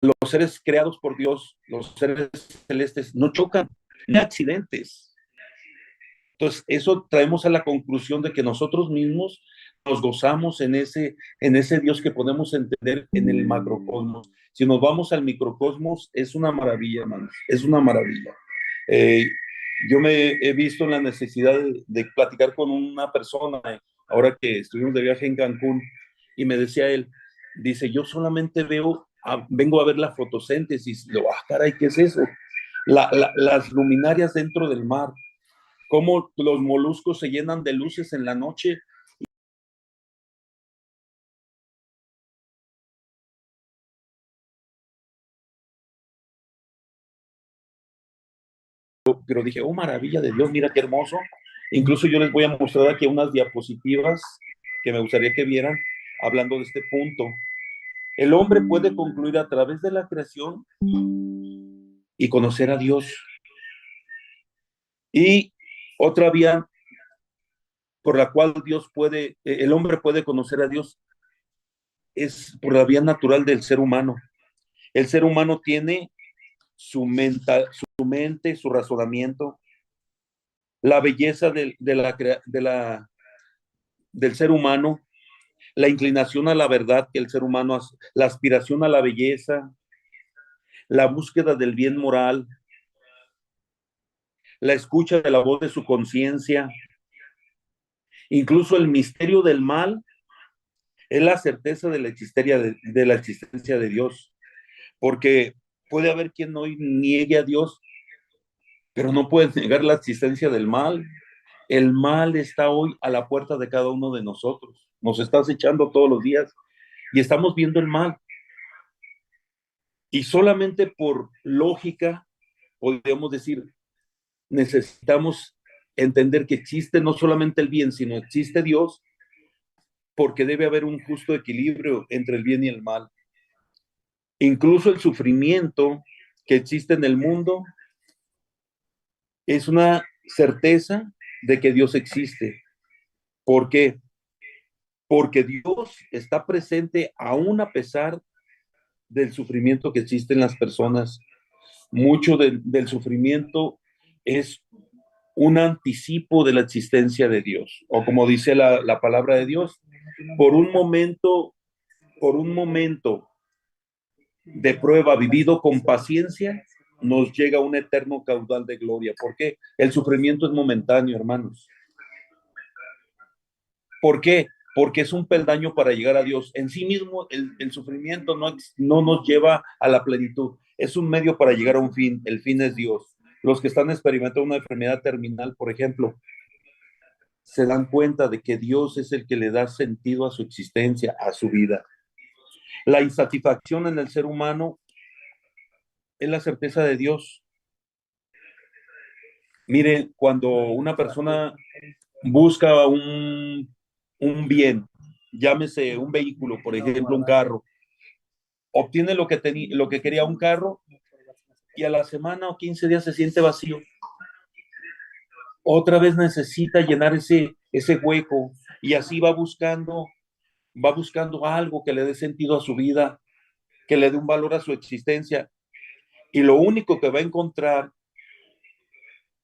los seres creados por Dios, los seres celestes, no chocan, ni accidentes. Entonces, eso traemos a la conclusión de que nosotros mismos nos gozamos en ese Dios que podemos entender en el macrocosmos. Si nos vamos al microcosmos, es una maravilla, hermanos, es una maravilla. Eh, yo me he visto en la necesidad de platicar con una persona, ahora que estuvimos de viaje en Cancún, y me decía él, dice, yo solamente vengo a ver la fotosíntesis. Lo, caray, ¿qué es eso? Las luminarias dentro del mar, cómo los moluscos se llenan de luces en la noche. Pero dije, oh, maravilla de Dios, mira qué hermoso. Incluso yo les voy a mostrar aquí unas diapositivas que me gustaría que vieran hablando de este punto. El hombre puede concluir a través de la creación y conocer a Dios. Y otra vía por la cual el hombre puede conocer a Dios es por la vía natural del ser humano. El ser humano tiene su mente, su razonamiento, la belleza del ser humano, la inclinación a la verdad que el ser humano hace, la aspiración a la belleza, la búsqueda del bien moral, la escucha de la voz de su conciencia, incluso el misterio del mal es la certeza de la existencia de Dios, porque puede haber quien hoy niegue a Dios, pero no puede negar la existencia del mal. El mal está hoy a la puerta de cada uno de nosotros, nos está acechando todos los días y estamos viendo el mal. Y solamente por lógica podríamos decir, necesitamos entender que existe no solamente el bien, sino existe Dios, porque debe haber un justo equilibrio entre el bien y el mal. Incluso el sufrimiento que existe en el mundo es una certeza de que Dios existe. ¿Por qué? Porque Dios está presente aún a pesar del sufrimiento que existe en las personas. Mucho del sufrimiento es un anticipo de la existencia de Dios, o como dice la palabra de Dios, por un momento, por un momento de prueba vivido con paciencia, nos llega un eterno caudal de gloria. ¿Por qué? El sufrimiento es momentáneo, hermanos. ¿Por qué? Porque es un peldaño para llegar a Dios. En sí mismo, el sufrimiento no nos lleva a la plenitud. Es un medio para llegar a un fin. El fin es Dios. Los que están experimentando una enfermedad terminal, por ejemplo, se dan cuenta de que Dios es el que le da sentido a su existencia, a su vida. La insatisfacción en el ser humano es la certeza de Dios. Mire, cuando una persona busca un bien, llámese un vehículo, por ejemplo, un carro, obtiene lo que quería un carro y a la semana o 15 días se siente vacío. Otra vez necesita llenar ese hueco y así va buscando algo que le dé sentido a su vida, que le dé un valor a su existencia. Y lo único que va a encontrar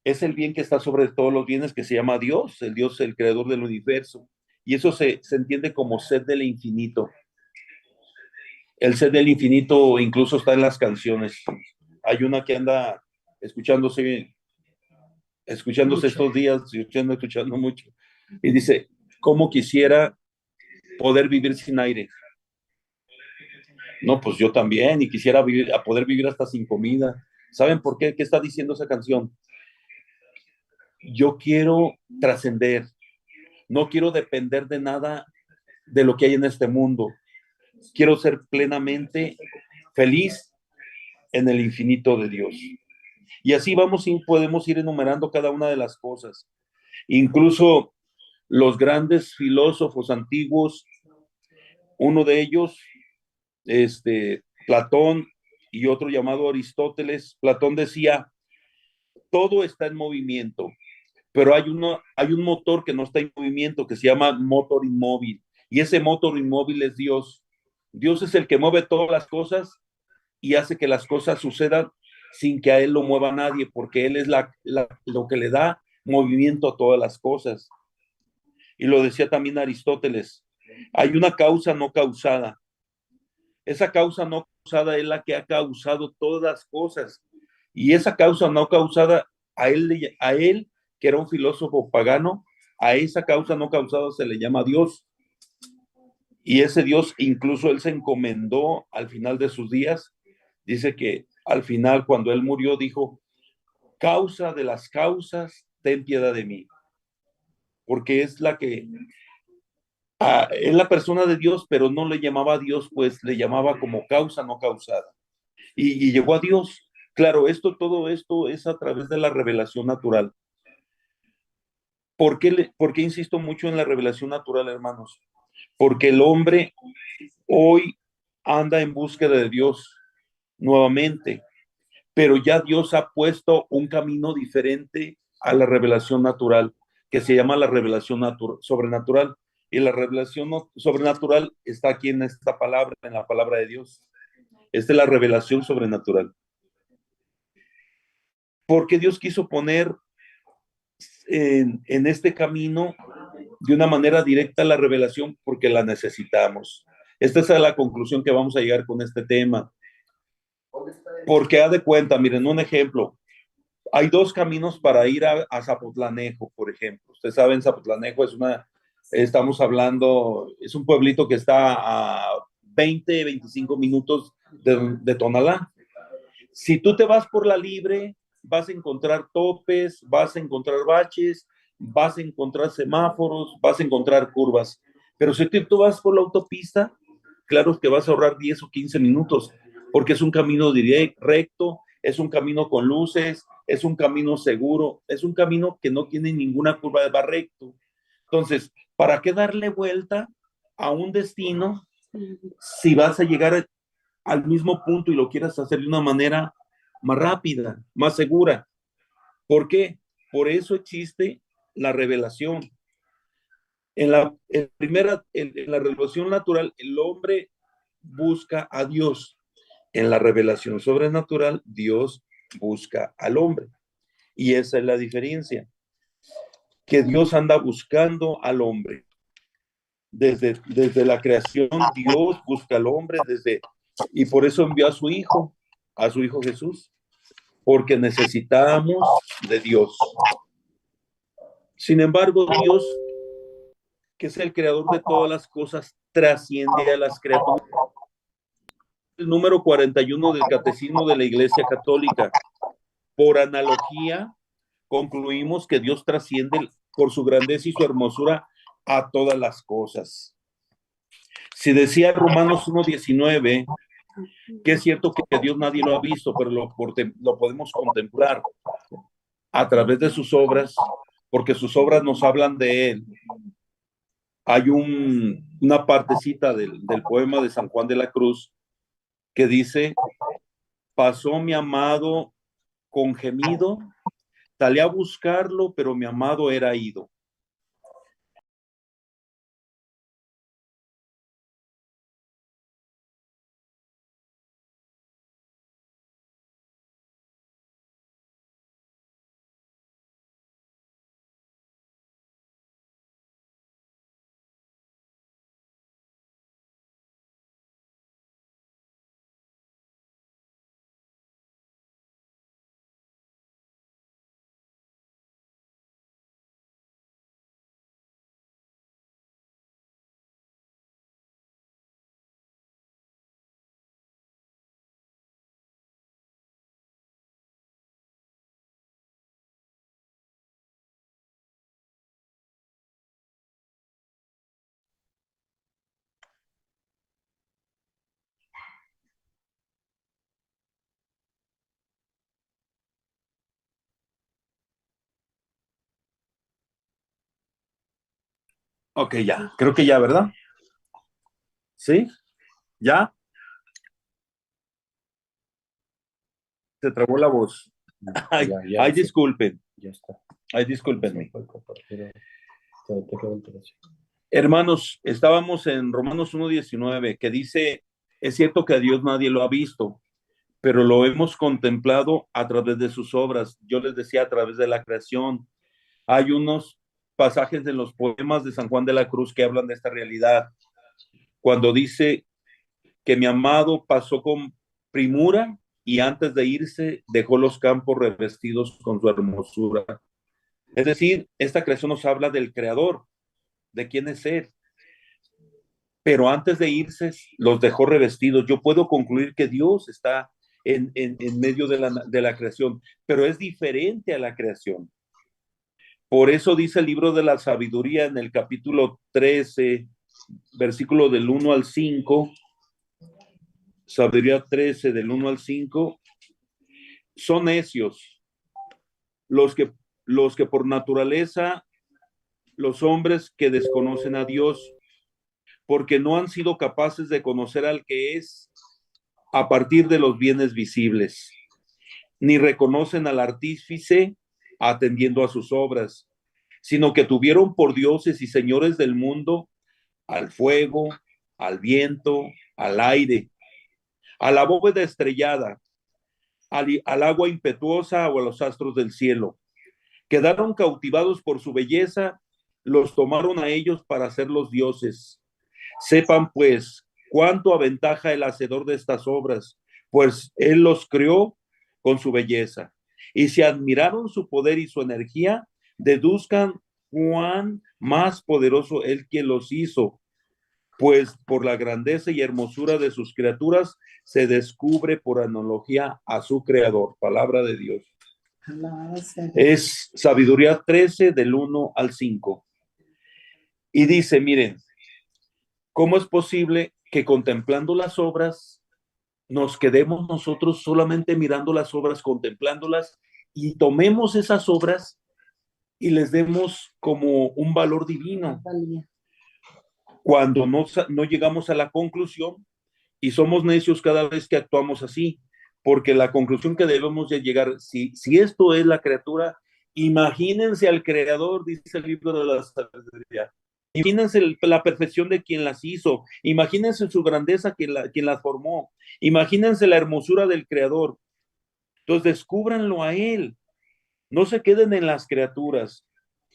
es el bien que está sobre todos los bienes, que se llama Dios, el creador del universo. Y eso se entiende como sed del infinito. El sed del infinito incluso está en las canciones. Hay una que anda escuchándose, escuchándose estos días, yo ando escuchando mucho, y dice, ¿cómo quisiera poder vivir sin aire? No, pues yo también, y quisiera poder vivir hasta sin comida. ¿Saben por qué? ¿Qué está diciendo esa canción? Yo quiero trascender, no quiero depender de nada de lo que hay en este mundo. Quiero ser plenamente feliz en el infinito de Dios. Y así podemos ir enumerando cada una de las cosas. Incluso los grandes filósofos antiguos, uno de ellos, Platón y otro llamado Aristóteles, Platón decía, todo está en movimiento, pero hay un motor que no está en movimiento, que se llama motor inmóvil. Y ese motor inmóvil es Dios. Dios es el que mueve todas las cosas y hace que las cosas sucedan sin que a él lo mueva nadie, porque él es lo que le da movimiento a todas las cosas. Y lo decía también Aristóteles, hay una causa no causada. Esa causa no causada es la que ha causado todas las cosas. Y esa causa no causada, a él, que era un filósofo pagano, a esa causa no causada se le llama Dios. Y ese Dios, incluso él se encomendó al final de sus días. Dice que al final, cuando él murió, dijo, causa de las causas, ten piedad de mí. Porque es es la persona de Dios, pero no le llamaba a Dios, pues le llamaba como causa no causada. Y llegó a Dios. Claro, todo esto es a través de la revelación natural. ¿Por qué insisto mucho en la revelación natural, hermanos? Porque el hombre hoy anda en búsqueda de Dios nuevamente, pero ya Dios ha puesto un camino diferente a la revelación natural, que se llama la revelación sobrenatural. Y la revelación sobrenatural está aquí en esta palabra, en la palabra de Dios. Esta es la revelación sobrenatural. Porque Dios quiso poner en este camino de una manera directa la revelación, porque la necesitamos. Esta es la conclusión que vamos a llegar con este tema. Porque haz de cuenta, miren, un ejemplo. Hay dos caminos para ir a Zapotlanejo, por ejemplo. Ustedes saben, Zapotlanejo estamos hablando, es un pueblito que está a 25 minutos de Tonalá. Si tú te vas por la libre, vas a encontrar topes, vas a encontrar baches, vas a encontrar semáforos, vas a encontrar curvas. Pero si tú vas por la autopista, claro que vas a ahorrar 10 o 15 minutos, porque es un camino recto, es un camino con luces, es un camino seguro, es un camino que no tiene ninguna curva, va recto. Entonces, ¿para qué darle vuelta a un destino si vas a llegar al mismo punto y lo quieras hacer de una manera más rápida, más segura? ¿Por qué? Por eso existe la revelación. En la revelación natural, el hombre busca a Dios. En la revelación sobrenatural, Dios busca al hombre. Y esa es la diferencia, que Dios anda buscando al hombre. Desde la creación, Dios busca al hombre, y por eso envió a su hijo Jesús, porque necesitamos de Dios. Sin embargo, Dios, que es el creador de todas las cosas, trasciende a las criaturas. El número 41 del Catecismo de la Iglesia Católica. Por analogía, concluimos que Dios trasciende por su grandeza y su hermosura a todas las cosas. Si decía Romanos 1:19, que es cierto que Dios nadie lo ha visto, pero lo podemos contemplar a través de sus obras, porque sus obras nos hablan de Él. Hay una partecita del poema de San Juan de la Cruz que dice, pasó mi amado con gemido, salí a buscarlo, pero mi amado era ido. Ok, ya, creo que ya, ¿verdad? ¿Sí? ¿Ya? Se trabó la voz. Ay, ay, Sí, disculpen, ya está. ay, discúlpenme. Puede compartir, te quedó alteración. Hermanos, estábamos en Romanos 1:19, que dice, es cierto que a Dios nadie lo ha visto, pero lo hemos contemplado a través de sus obras. Yo les decía, a través de la creación. Hay unos pasajes de los poemas de San Juan de la Cruz que hablan de esta realidad. Cuando dice que mi amado pasó con primura y antes de irse dejó los campos revestidos con su hermosura. Es decir, esta creación nos habla del creador, de quién es él. Pero antes de irse los dejó revestidos. Yo puedo concluir que Dios está en medio de la creación, pero es diferente a la creación. Por eso dice el libro de la sabiduría en el capítulo 13, versículo del 1 al 5, sabiduría 13 del 1 al 5, son necios los que por naturaleza, los hombres que desconocen a Dios, porque no han sido capaces de conocer al que es a partir de los bienes visibles, ni reconocen al artífice atendiendo a sus obras, sino que tuvieron por dioses y señores del mundo al fuego, al viento, al aire, a la bóveda estrellada, al agua impetuosa o a los astros del cielo. Quedaron cautivados por su belleza, los tomaron a ellos para ser los dioses. Sepan pues cuánto aventaja el hacedor de estas obras, pues él los creó con su belleza. Y si admiraron su poder y su energía, deduzcan cuán más poderoso él que los hizo, pues por la grandeza y hermosura de sus criaturas se descubre por analogía a su creador. Palabra de Dios. Es sabiduría 13 del 1 al 5. Y dice, miren, ¿cómo es posible que contemplando las obras nos quedemos nosotros solamente mirando las obras, contemplándolas y tomemos esas obras y les demos como un valor divino? Cuando no llegamos a la conclusión y somos necios cada vez que actuamos así, porque la conclusión que debemos de llegar, si esto es la criatura, imagínense al creador, dice el libro de la sabiduría. Imagínense la perfección de quien las hizo, imagínense su grandeza quien las formó, imagínense la hermosura del creador. Entonces descúbranlo a él, no se queden en las criaturas,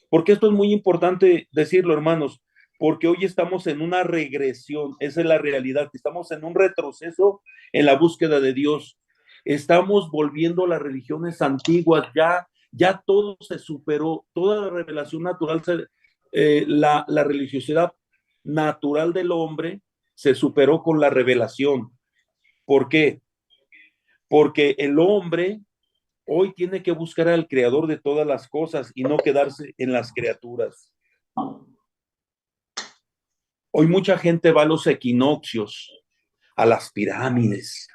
porque esto es muy importante decirlo, hermanos, porque hoy estamos en una regresión, esa es la realidad, estamos en un retroceso en la búsqueda de Dios. Estamos volviendo a las religiones antiguas, ya todo se superó, toda la revelación natural, la religiosidad natural del hombre se superó con la revelación. ¿Por qué? Porque el hombre hoy tiene que buscar al creador de todas las cosas y no quedarse en las criaturas. Hoy mucha gente va a los equinoccios, a las pirámides,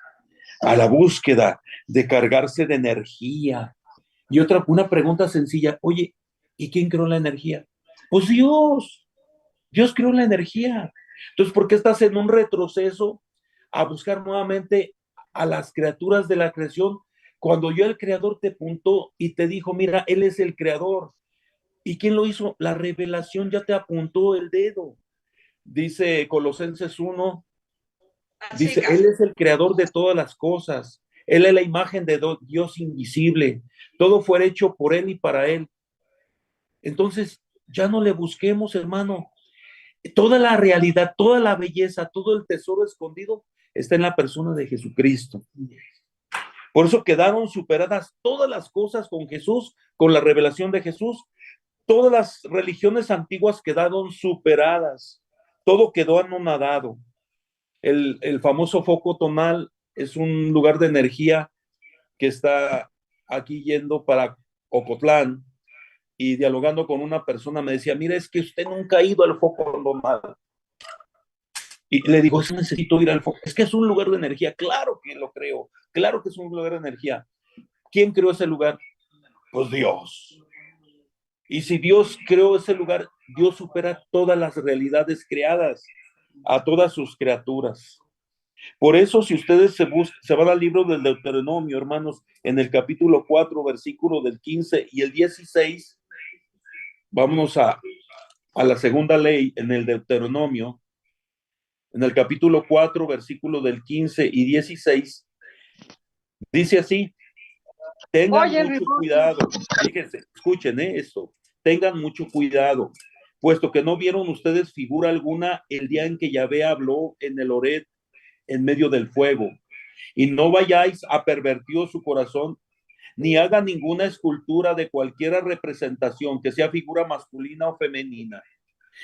a la búsqueda de cargarse de energía. Y una pregunta sencilla, oye, ¿y quién creó la energía? Pues Dios, Dios creó la energía. Entonces, ¿por qué estás en un retroceso a buscar nuevamente a las criaturas de la creación cuando ya el creador te apuntó y te dijo, mira, él es el creador? ¿Y quién lo hizo? La revelación ya te apuntó el dedo. Dice Colosenses 1, dice, él es el creador de todas las cosas. Él es la imagen de Dios invisible. Todo fue hecho por él y para él. Entonces, ya no le busquemos, hermano. Toda la realidad, toda la belleza, todo el tesoro escondido está en la persona de Jesucristo. Por eso quedaron superadas todas las cosas con Jesús, con la revelación de Jesús. Todas las religiones antiguas quedaron superadas. Todo quedó anonadado. El famoso foco tonal es un lugar de energía que está aquí yendo para Ocotlán, y dialogando con una persona me decía, mira, es que usted nunca ha ido al foco tonal. Y le digo, necesito ir al foco. Es que es un lugar de energía. Claro que lo creo. Claro que es un lugar de energía. ¿Quién creó ese lugar? Pues Dios. Y si Dios creó ese lugar, Dios supera todas las realidades creadas, a todas sus criaturas. Por eso, si ustedes se van al libro del Deuteronomio, hermanos, en el capítulo 4, versículo del 15 y el 16, vámonos a la segunda ley en el Deuteronomio, en el capítulo 4, versículo del 15 y 16, Dice así, tengan Oye, mucho Ribón, cuidado. Fíjense, escuchen esto. Tengan mucho cuidado, puesto que no vieron ustedes figura alguna el día en que Yahvé habló en el Oret en medio del fuego. Y no vayáis a pervertir su corazón, ni hagan ninguna escultura de cualquier representación, que sea figura masculina o femenina,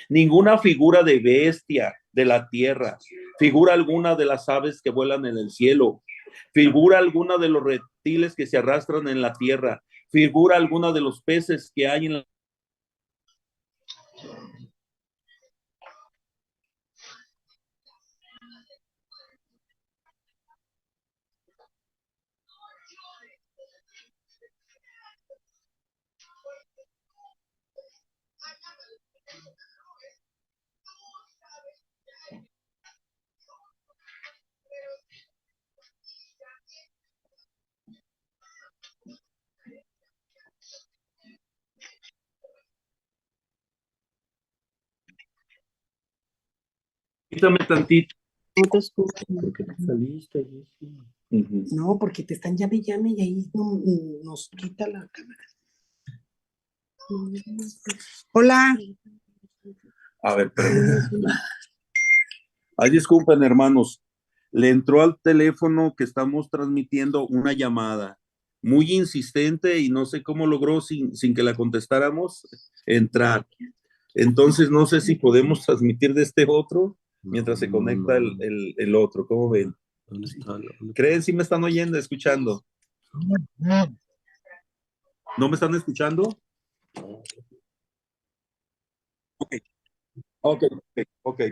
ninguna figura de bestia de la tierra, figura alguna de las aves que vuelan en el cielo, figura alguna de los reptiles que se arrastran en la tierra, figura alguna de los peces que hay en la... Quítame tantito. no te escucho. ¿Por qué te saliste, Jessy? No, porque te están llame y ahí nos quita la cámara. Hola. A ver, pero... Ay, disculpen, hermanos. Le entró al teléfono que estamos transmitiendo una llamada muy insistente y no sé cómo logró sin que la contestáramos entrar. Entonces no sé si podemos transmitir de este otro mientras se conecta el otro. ¿Cómo ven? ¿Dónde está? ¿Creen si me están oyendo, escuchando? ¿No me están escuchando? Ok,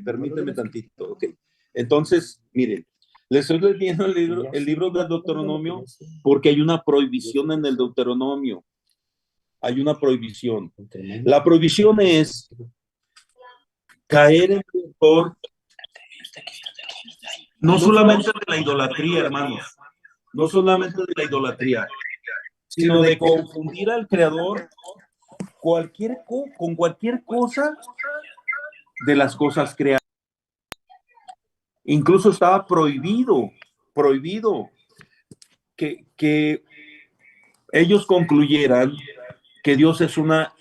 permíteme tantito. Ok. Entonces, miren, les estoy leyendo el libro del Deuteronomio porque hay una prohibición en el Deuteronomio. Hay una prohibición. La prohibición es caer en el error, no solamente de la idolatría, hermanos, no solamente de la idolatría, sino de confundir al Creador con cualquier cosa de las cosas creadas. Incluso estaba prohibido que ellos concluyeran que Dios es una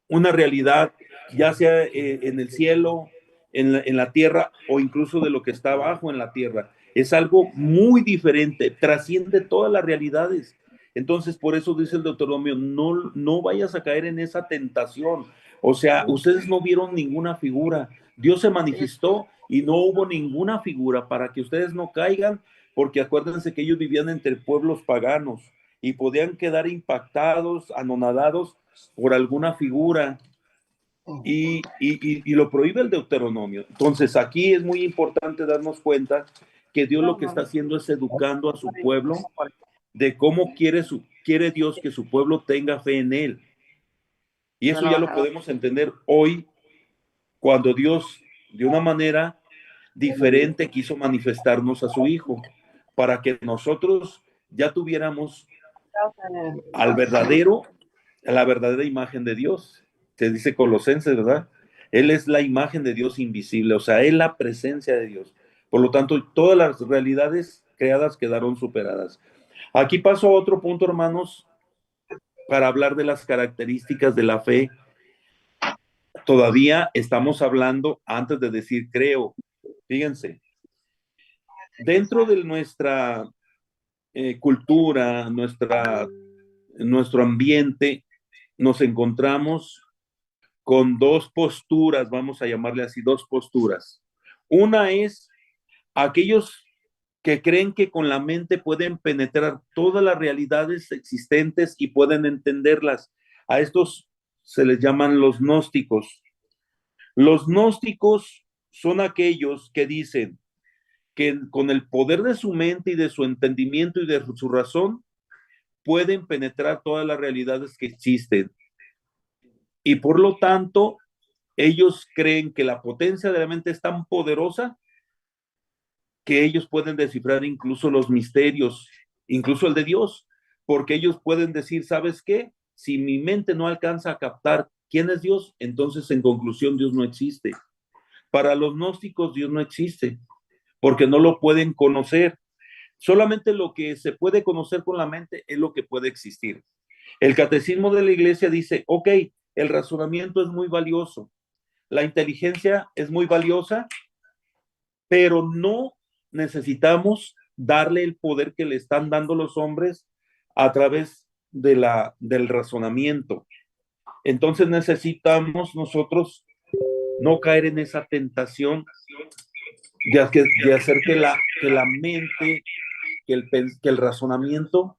realidad, ya sea en el cielo, en la tierra o incluso de lo que está abajo en la tierra. Es algo muy diferente, trasciende todas las realidades. Entonces, por eso dice el Deuteronomio, no vayas a caer en esa tentación. O sea, ustedes no vieron ninguna figura. Dios se manifestó y no hubo ninguna figura para que ustedes no caigan, porque acuérdense que ellos vivían entre pueblos paganos y podían quedar impactados, anonadados por alguna figura y lo prohíbe el Deuteronomio. Entonces aquí es muy importante darnos cuenta que Dios lo que está haciendo es educando a su pueblo de cómo quiere Dios que su pueblo tenga fe en él. Y eso ya lo podemos entender hoy cuando Dios de una manera diferente quiso manifestarnos a su Hijo para que nosotros ya tuviéramos a la verdadera imagen de Dios. Se dice Colosenses, ¿verdad? Él es la imagen de Dios invisible, o sea, Él la presencia de Dios. Por lo tanto, todas las realidades creadas quedaron superadas. Aquí paso a otro punto, hermanos, para hablar de las características de la fe. Todavía estamos hablando antes de decir creo. Fíjense, dentro de nuestra cultura, nuestro ambiente, nos encontramos con dos posturas, vamos a llamarle así, dos posturas. Una es aquellos que creen que con la mente pueden penetrar todas las realidades existentes y pueden entenderlas. A estos se les llaman los gnósticos. Los gnósticos son aquellos que dicen que con el poder de su mente y de su entendimiento y de su razón pueden penetrar todas las realidades que existen. Y por lo tanto, ellos creen que la potencia de la mente es tan poderosa que ellos pueden descifrar incluso los misterios, incluso el de Dios, porque ellos pueden decir, ¿sabes qué? Si mi mente no alcanza a captar quién es Dios, entonces en conclusión Dios no existe. Para los gnósticos Dios no existe, porque no lo pueden conocer. Solamente lo que se puede conocer con la mente es lo que puede existir. El catecismo de la iglesia dice, ok, el razonamiento es muy valioso, la inteligencia es muy valiosa, pero no necesitamos darle el poder que le están dando los hombres a través del razonamiento. Entonces necesitamos nosotros no caer en esa tentación de hacer que la mente, que el razonamiento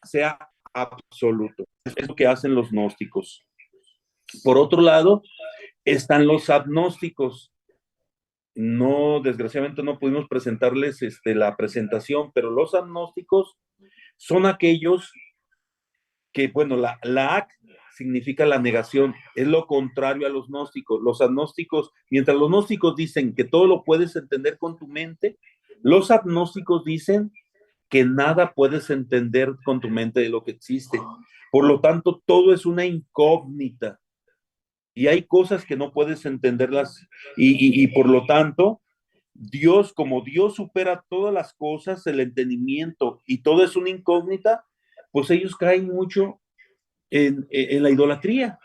sea absoluto. Es lo que hacen los gnósticos. Por otro lado, están los agnósticos. No, desgraciadamente no pudimos presentarles la presentación, pero los agnósticos son aquellos que, bueno, la ac significa la negación, es lo contrario a los gnósticos. Los agnósticos, mientras los gnósticos dicen que todo lo puedes entender con tu mente, los agnósticos dicen que nada puedes entender con tu mente de lo que existe. Por lo tanto, todo es una incógnita. Y hay cosas que no puedes entenderlas y por lo tanto, Dios, como Dios supera todas las cosas, el entendimiento y todo es una incógnita, pues ellos caen mucho en la idolatría.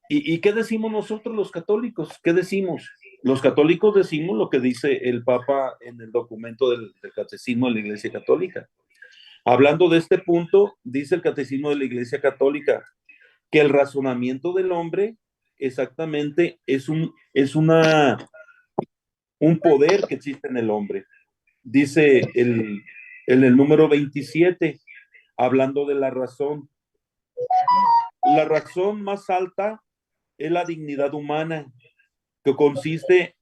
¿Y qué decimos nosotros los católicos? ¿Qué decimos? Los católicos decimos lo que dice el Papa en el documento del Catecismo de la Iglesia Católica. Hablando de este punto, dice el Catecismo de la Iglesia Católica que el razonamiento del hombre exactamente es un poder que existe en el hombre. Dice en el número 27, hablando de la razón más alta es la dignidad humana, que consiste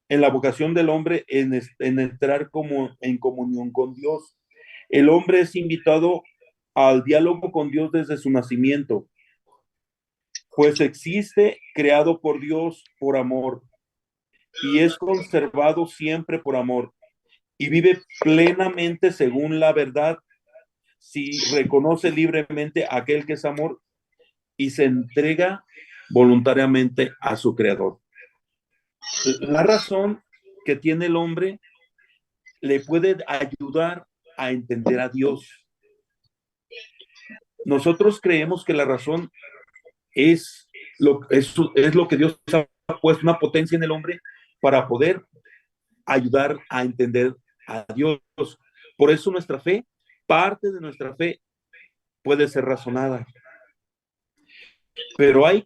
en la vocación del hombre en entrar en comunión con Dios. El hombre es invitado al diálogo con Dios desde su nacimiento, pues existe creado por Dios por amor y es conservado siempre por amor y vive plenamente según la verdad si reconoce libremente a aquel que es amor y se entrega voluntariamente a su creador. La razón que tiene el hombre le puede ayudar a entender a Dios. Nosotros creemos que la razón es es lo que Dios ha puesto, una potencia en el hombre para poder ayudar a entender a Dios. Por eso nuestra fe, parte de nuestra fe puede ser razonada. Pero hay